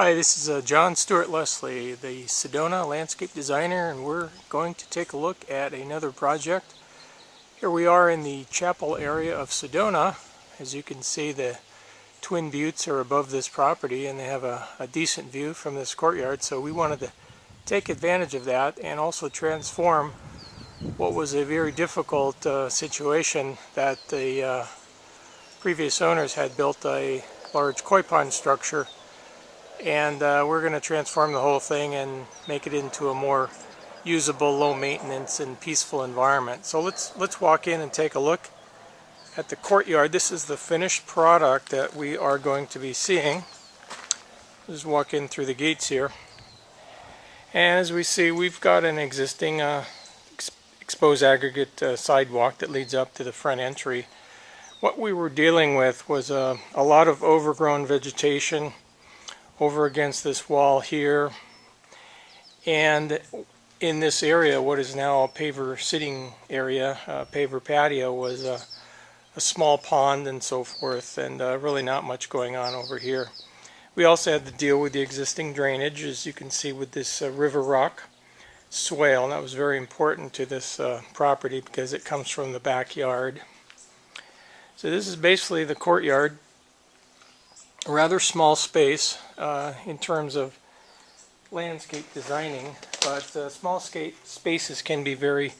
Hi, this is John Stuart Leslie, the Sedona Landscape Designer, and we're going to take a look at another project. Here we are in the chapel area of Sedona. As you can see, the Twin Buttes are above this property and they have a decent view from this courtyard, so we wanted to take advantage of that and also transform what was a very difficult situation that the previous owners had built a large koi pond structure. And we're going to transform the whole thing and make it into a more usable, low maintenance and peaceful environment. So let's walk in and take a look at the courtyard. This is the finished product that we are going to be seeing. Just walk in through the gates here. And as we see, we've got an existing exposed aggregate sidewalk that leads up to the front entry. What we were dealing with was a lot of overgrown vegetation over against this wall here, and in this area, what is now a paver sitting area, paver patio, was a small pond and so forth, and really not much going on over here. We also had to deal with the existing drainage, as you can see, with this river rock swale, and that was very important to this property because it comes from the backyard. So this is basically the courtyard. A rather small space in terms of landscape designing, but small spaces can be very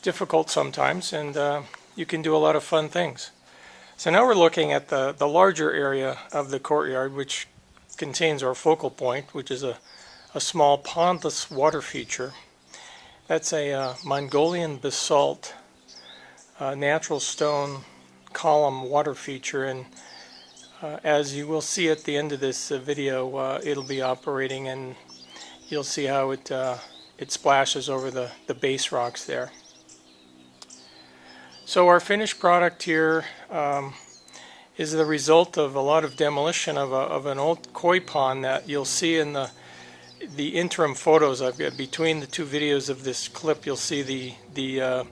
difficult sometimes, and you can do a lot of fun things. So now we're looking at the larger area of the courtyard, which contains our focal point, which is a small pondless water feature. That's a Mongolian basalt natural stone column water feature, and as you will see at the end of this video, it'll be operating, and you'll see how it splashes over the base rocks there. So our finished product here is the result of a lot of demolition of an old koi pond that you'll see in the interim photos I've got. Between the two videos of this clip, you'll see the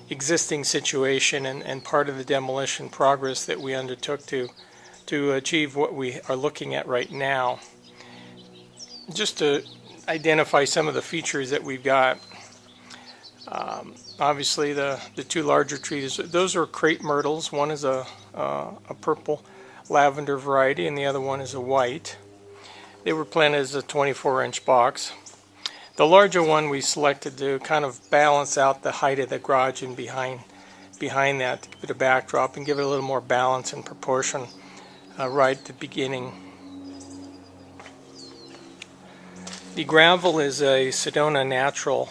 existing situation and part of the demolition progress that we undertook to achieve what we are looking at right now. Just to identify some of the features that we've got, obviously the two larger trees, those are crepe myrtles. One is a purple lavender variety and the other one is a white. They were planted as a 24-inch box. The larger one we selected to kind of balance out the height of the garage and behind that, to give it a backdrop and give it a little more balance and proportion right at the beginning. The gravel is a Sedona natural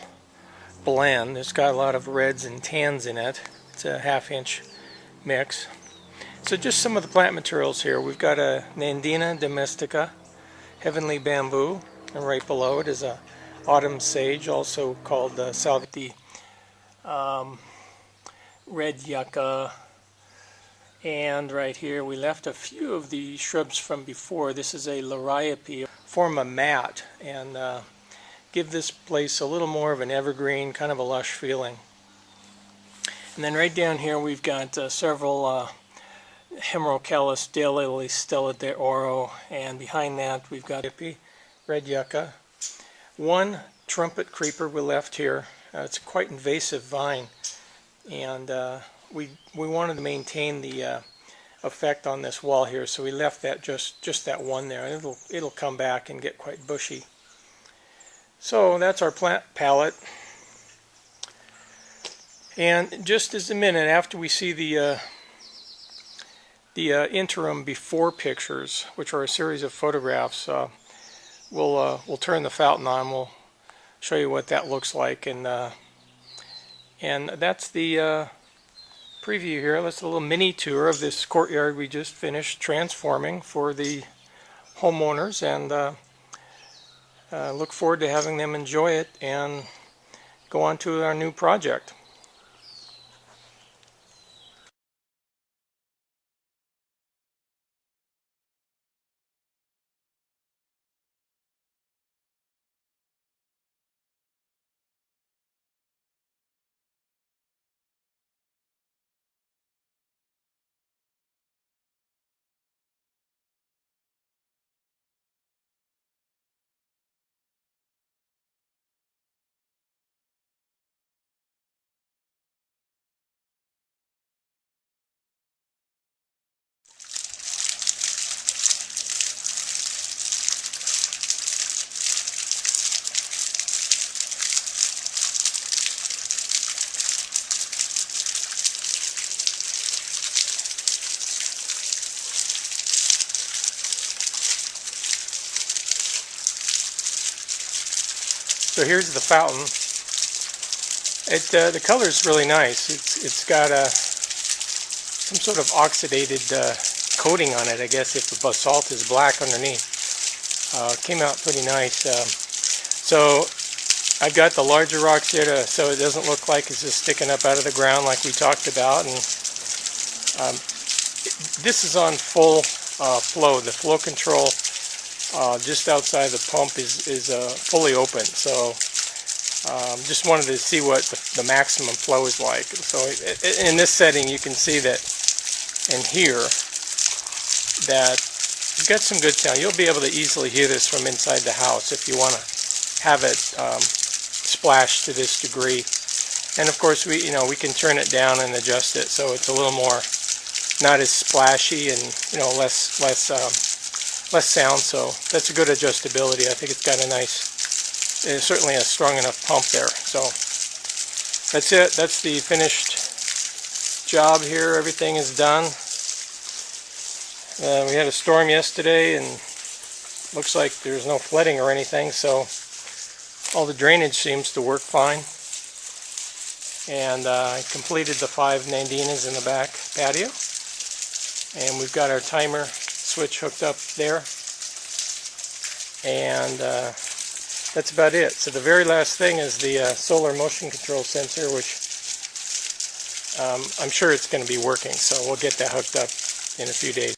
blend. It's got a lot of reds and tans in it. It's a half-inch mix. So just some of the plant materials here. We've got a Nandina domestica, heavenly bamboo, and right below it is a autumn sage, also called salvia, red yucca. And right here we left a few of the shrubs from before. This is a liriope, form a mat, and give this place a little more of an evergreen, kind of a lush feeling. And then right down here we've got several Hemerocallis daylily stella de oro, and behind that we've got red yucca. One trumpet creeper we left here. It's a quite invasive vine, and we wanted to maintain the effect on this wall here, so we left that just that one there. It'll come back and get quite bushy. So that's our plant palette. And just as a minute after we see the interim before pictures, which are a series of photographs, we'll turn the fountain on. We'll show you what that looks like, and that's the preview here. That's a little mini tour of this courtyard we just finished transforming for the homeowners, and look forward to having them enjoy it and go on to our new project. So here's the fountain. The color is really nice. It's got some sort of oxidated coating on it, I guess, if the basalt is black underneath. Came out pretty nice. So I've got the larger rocks here so it doesn't look like it's just sticking up out of the ground like we talked about. And this is on full flow. The flow control just outside the pump is fully open. So just wanted to see what the maximum flow is like. So in this setting, you can see that in here that you've got some good sound. You'll be able to easily hear this from inside the house if you want to have it splash to this degree. And of course, we can turn it down and adjust it so it's a little more not as splashy and less sound. So that's a good adjustability. I think it's got a nice. It's certainly a strong enough pump there. So that's it. That's the finished job here. Everything is done. We had a storm yesterday and looks like there's no flooding or anything, so all the drainage seems to work fine. And I completed the 5 nandinas in the back patio, and we've got our timer switch hooked up there, and that's about it. So the very last thing is the solar motion control sensor, which I'm sure it's going to be working, so we'll get that hooked up in a few days.